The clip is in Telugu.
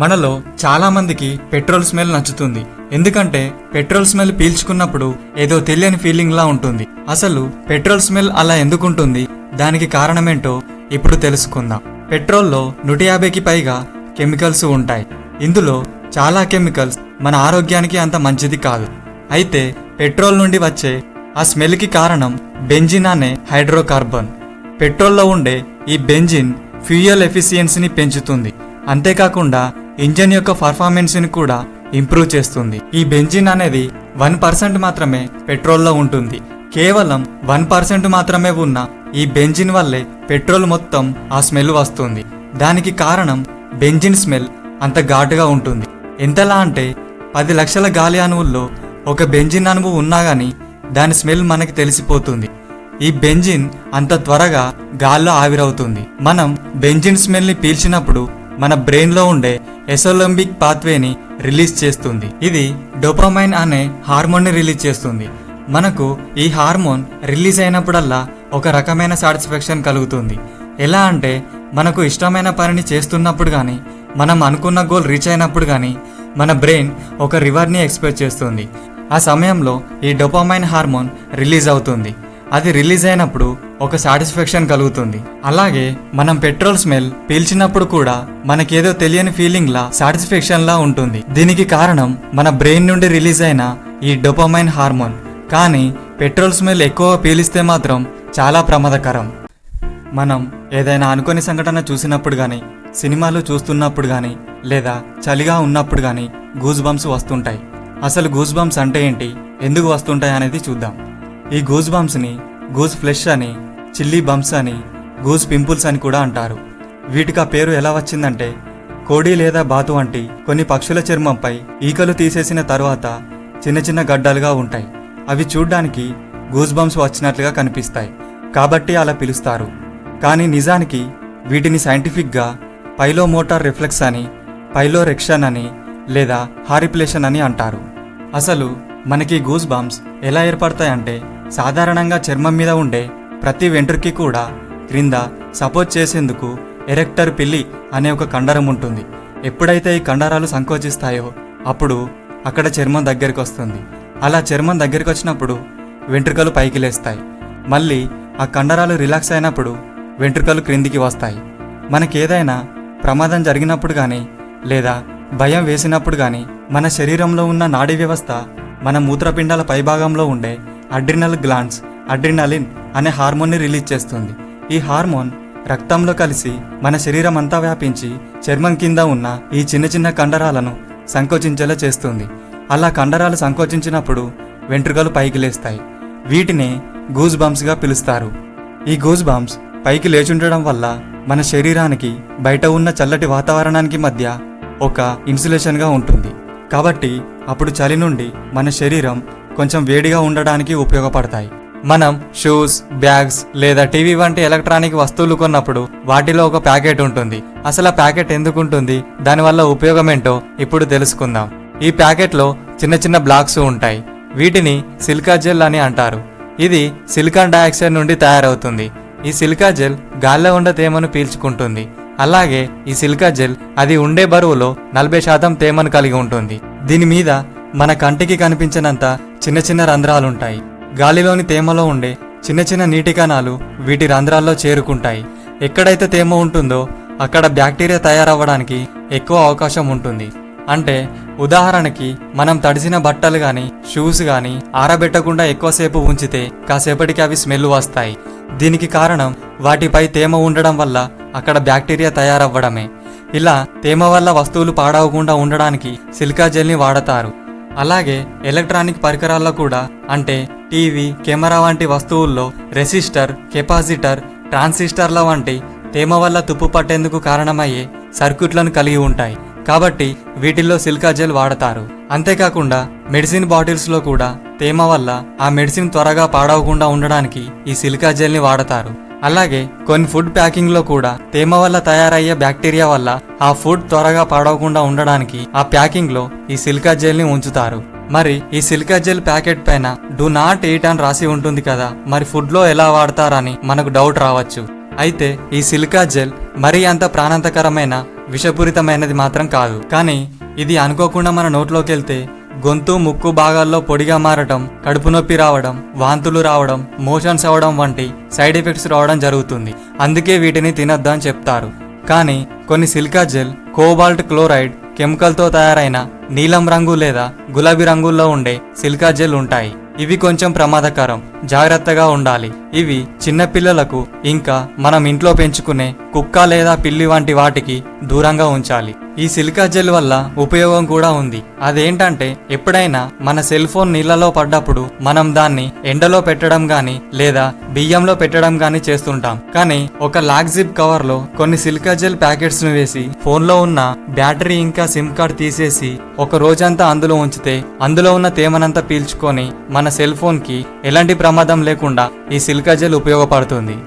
మనలో చాలా మందికి పెట్రోల్ స్మెల్ నచ్చుతుంది. ఎందుకంటే పెట్రోల్ స్మెల్ పీల్చుకున్నప్పుడు ఏదో తెలియని ఫీలింగ్ లా ఉంటుంది. అసలు పెట్రోల్ స్మెల్ అలా ఎందుకుంటుంది, దానికి కారణమేంటో ఇప్పుడు తెలుసుకుందాం. పెట్రోల్లో 150కి పైగా కెమికల్స్ ఉంటాయి. ఇందులో చాలా కెమికల్స్ మన ఆరోగ్యానికి అంత మంచిది కాదు. అయితే పెట్రోల్ నుండి వచ్చే ఆ స్మెల్కి కారణం బెంజిన్ అనే హైడ్రోకార్బన్. పెట్రోల్లో ఉండే ఈ బెంజిన్ ఫ్యూయల్ ఎఫిషియన్సీని పెంచుతుంది. అంతేకాకుండా ఇంజన్ యొక్క పర్ఫార్మెన్స్ని కూడా ఇంప్రూవ్ చేస్తుంది. ఈ బెంజిన్ అనేది 1% మాత్రమే పెట్రోల్లో ఉంటుంది. కేవలం 1% మాత్రమే ఉన్న ఈ బెంజిన్ వల్లే పెట్రోల్ మొత్తం ఆ స్మెల్ వస్తుంది. దానికి కారణం బెంజిన్ స్మెల్ అంత ఘాటుగా ఉంటుంది. ఎంతలా అంటే 10 లక్షల గాలి అణువుల్లో ఒక బెంజిన్ అణువు ఉన్నా గానీ దాని స్మెల్ మనకి తెలిసిపోతుంది. ఈ బెంజిన్ అంత త్వరగా గాల్లో ఆవిరవుతుంది. మనం బెంజిన్ స్మెల్ని పీల్చినప్పుడు మన బ్రెయిన్లో ఉండే ఎసోలింబిక్ పాత్వేని రిలీజ్ చేస్తుంది. ఇది డోపామైన్ అనే హార్మోన్ని రిలీజ్ చేస్తుంది. మనకు ఈ హార్మోన్ రిలీజ్ అయినప్పుడల్లా ఒక రకమైన సాటిస్ఫాక్షన్ కలుగుతుంది. ఎలా అంటే మనకు ఇష్టమైన పనిని చేస్తున్నప్పుడు కానీ, మనం అనుకున్న గోల్ రీచ్ అయినప్పుడు కానీ మన బ్రెయిన్ ఒక రివార్డ్ని ఎక్స్పెక్ట్ చేస్తుంది. ఆ సమయంలో ఈ డోపామైన్ హార్మోన్ రిలీజ్ అవుతుంది. అది రిలీజ్ అయినప్పుడు ఒక సాటిస్ఫాక్షన్ కలుగుతుంది. అలాగే మనం పెట్రోల్ స్మెల్ పీల్చినప్పుడు కూడా మనకేదో తెలియని ఫీలింగ్ లా, సాటిస్ఫాక్షన్ లా ఉంటుంది. దీనికి కారణం మన బ్రెయిన్ నుండి రిలీజ్ అయిన ఈ డోపామైన్ హార్మోన్. కానీ పెట్రోల్ స్మెల్ ఎక్కువ పీలిస్తే మాత్రం చాలా ప్రమాదకరం. మనం ఏదైనా అనుకోని సంఘటన చూసినప్పుడు కానీ, సినిమాలు చూస్తున్నప్పుడు కానీ, లేదా చలిగా ఉన్నప్పుడు కానీ గూస్ బంప్స్ వస్తుంటాయి. అసలు గూస్ బంప్స్ అంటే ఏంటి, ఎందుకు వస్తుంటాయి అనేది చూద్దాం. ఈ గూస్ బంప్స్ని గూస్ ఫ్లెష్ అని, చిల్లీ బంప్స్ అని, గూస్ పింపుల్స్ అని కూడా అంటారు. వీటికి ఆ పేరు ఎలా వచ్చిందంటే, కోడి లేదా బాతు వంటి కొన్ని పక్షుల చర్మంపై ఈకలు తీసేసిన తర్వాత చిన్న చిన్న గడ్డలుగా ఉంటాయి. అవి చూడ్డానికి గూస్ బంప్స్ వచ్చినట్లుగా కనిపిస్తాయి కాబట్టి అలా పిలుస్తారు. కానీ నిజానికి వీటిని సైంటిఫిక్గా పైలోమోటార్ రిఫ్లెక్స్ అని, పైలోరెక్షన్ అని, లేదా హారిప్లేషన్ అని అంటారు. అసలు మనకి గూస్ బంప్స్ ఎలా ఏర్పడతాయంటే, సాధారణంగా చర్మం మీద ఉండే ప్రతి వెంట్రుకి కూడా క్రింద సపోర్ట్ చేసేందుకు ఎరెక్టర్ పిల్లి అనే ఒక కండరం ఉంటుంది. ఎప్పుడైతే ఈ కండరాలు సంకోచిస్తాయో అప్పుడు అక్కడ చర్మం దగ్గరికి వస్తుంది. అలా చర్మం దగ్గరికి వచ్చినప్పుడు వెంట్రుకలు పైకి లేస్తాయి. మళ్ళీ ఆ కండరాలు రిలాక్స్ అయినప్పుడు వెంట్రుకలు క్రిందికి వస్తాయి. మనకేదైనా ప్రమాదం జరిగినప్పుడు కానీ, లేదా భయం వేసినప్పుడు కానీ మన శరీరంలో ఉన్న నాడీ వ్యవస్థ మన మూత్రపిండాల పైభాగంలో ఉండే అడ్రినల్ గ్లాండ్స్, అడ్రినలిన్ అనే హార్మోన్ని రిలీజ్ చేస్తుంది. ఈ హార్మోన్ రక్తంలో కలిసి మన శరీరం అంతా వ్యాపించి చర్మం కింద ఉన్న ఈ చిన్న చిన్న కండరాలను సంకోచించేలా చేస్తుంది. అలా కండరాలు సంకోచించినప్పుడు వెంట్రుకలు పైకి లేస్తాయి. వీటినే గూస్ బంప్స్గా పిలుస్తారు. ఈ గూస్ బంప్స్ పైకి లేచుండడం వల్ల మన శరీరానికి బయట ఉన్న చల్లటి వాతావరణానికి మధ్య ఒక ఇన్సులేషన్గా ఉంటుంది. కాబట్టి అప్పుడు చలి నుండి మన శరీరం కొంచెం వేడిగా ఉండడానికి ఉపయోగపడతాయి. మనం షూస్, బ్యాగ్స్ లేదా టీవీ వంటి ఎలక్ట్రానిక్ వస్తువులు కొన్నప్పుడు వాటిలో ఒక ప్యాకెట్ ఉంటుంది. అసలు ఆ ప్యాకెట్ ఎందుకు ఉంటుంది, దానివల్ల ఉపయోగం ఏంటో ఇప్పుడు తెలుసుకుందాం. ఈ ప్యాకెట్లో చిన్న చిన్న బ్లాక్స్ ఉంటాయి. వీటిని సిలికా జెల్ అని అంటారు. ఇది సిలికాన్ డయాక్సైడ్ నుండి తయారవుతుంది. ఈ సిలికా జెల్ గాల్లో ఉండే తేమను పీల్చుకుంటుంది. అలాగే ఈ సిలికా జెల్ అది ఉండే బరువులో 40% తేమను కలిగి ఉంటుంది. దీని మీద మన కంటికి కనిపించినంత చిన్న చిన్న రంధ్రాలుంటాయి. గాలిలోని తేమలో ఉండే చిన్న చిన్న నీటి కణాలు వీటి రంధ్రాల్లో చేరుకుంటాయి. ఎక్కడైతే తేమ ఉంటుందో అక్కడ బ్యాక్టీరియా తయారవ్వడానికి ఎక్కువ అవకాశం ఉంటుంది. అంటే ఉదాహరణకి మనం తడిసిన బట్టలు కానీ, షూస్ కానీ ఆరబెట్టకుండా ఎక్కువసేపు ఉంచితే కాసేపటికి అవి స్మెల్ వస్తాయి. దీనికి కారణం వాటిపై తేమ ఉండడం వల్ల అక్కడ బ్యాక్టీరియా తయారవ్వడమే. ఇలా తేమ వల్ల వస్తువులు పాడవకుండా ఉండడానికి సిలికా జెల్ని వాడతారు. అలాగే ఎలక్ట్రానిక్ పరికరాల్లో కూడా, అంటే టీవీ, కెమెరా వంటి వస్తువుల్లో రెసిస్టర్, కెపాసిటర్, ట్రాన్సిస్టర్ల వంటి తేమ వల్ల తుప్పు పట్టేందుకు కారణమయ్యే సర్క్యూట్లను కలిగి ఉంటాయి. కాబట్టి వీటిల్లో సిలికా జెల్ వాడతారు. అంతేకాకుండా మెడిసిన్ బాటిల్స్లో కూడా తేమ వల్ల ఆ మెడిసిన్ త్వరగా పాడవకుండా ఉండడానికి ఈ సిలికా జెల్ని వాడతారు. అలాగే కొన్ని ఫుడ్ ప్యాకింగ్లో కూడా తేమ వల్ల తయారయ్యే బ్యాక్టీరియా వల్ల ఆ ఫుడ్ త్వరగా పాడవకుండా ఉండడానికి ఆ ప్యాకింగ్లో ఈ సిలికా జెల్ని ఉంచుతారు. మరి ఈ సిలికా జెల్ ప్యాకెట్ పైన డూ నాట్ ఈట్ అని రాసి ఉంటుంది కదా, మరి ఫుడ్లో ఎలా వాడతారని మనకు డౌట్ రావచ్చు. అయితే ఈ సిలికా జెల్ మరీ అంత ప్రాణాంతకరమైన విషపూరితమైనది మాత్రం కాదు. కానీ ఇది అనుకోకుండా మన నోట్లోకి వెళ్తే గొంతు ముక్కు భాగాల్లో పొడిగా మారడం, కడుపు నొప్పి రావడం, వాంతులు రావడం, మోషన్స్ అవ్వడం వంటి సైడ్ ఎఫెక్ట్స్ రావడం జరుగుతుంది. అందుకే వీటిని తినొద్దని చెప్తారు. కానీ కొన్ని సిలికా జెల్ కోబాల్ట్ క్లోరైడ్ కెమికల్తో తయారైన నీలం రంగు లేదా గులాబీ రంగుల్లో ఉండే సిలికా జెల్ ఉంటాయి. ఇవి కొంచెం ప్రమాదకరం, జాగ్రత్తగా ఉండాలి. ఇవి చిన్న పిల్లలకు ఇంకా మనం ఇంట్లో పెంచుకునే కుక్క లేదా పిల్లి వంటి వాటికి దూరంగా ఉంచాలి. ఈ సిలికా జెల్ వల్ల ఉపయోగం కూడా ఉంది. అదేంటంటే ఎప్పుడైనా మన సెల్ ఫోన్ నీళ్లలో పడ్డప్పుడు మనం దాన్ని ఎండలో పెట్టడం గాని లేదా బియ్యంలో పెట్టడం గాని చేస్తుంటాం. కానీ ఒక లాక్ జిప్ కవర్ లో కొన్ని సిలికా జెల్ ప్యాకెట్స్ ను వేసి ఫోన్ లో ఉన్న బ్యాటరీ ఇంకా సిమ్ కార్డ్ తీసేసి ఒక రోజంతా అందులో ఉంచితే అందులో ఉన్న తేమనంతా పీల్చుకొని మన సెల్ ఫోన్ కి ఎలాంటి ప్రమాదం లేకుండా ఈ సిలికా జెల్ ఉపయోగపడుతుంది.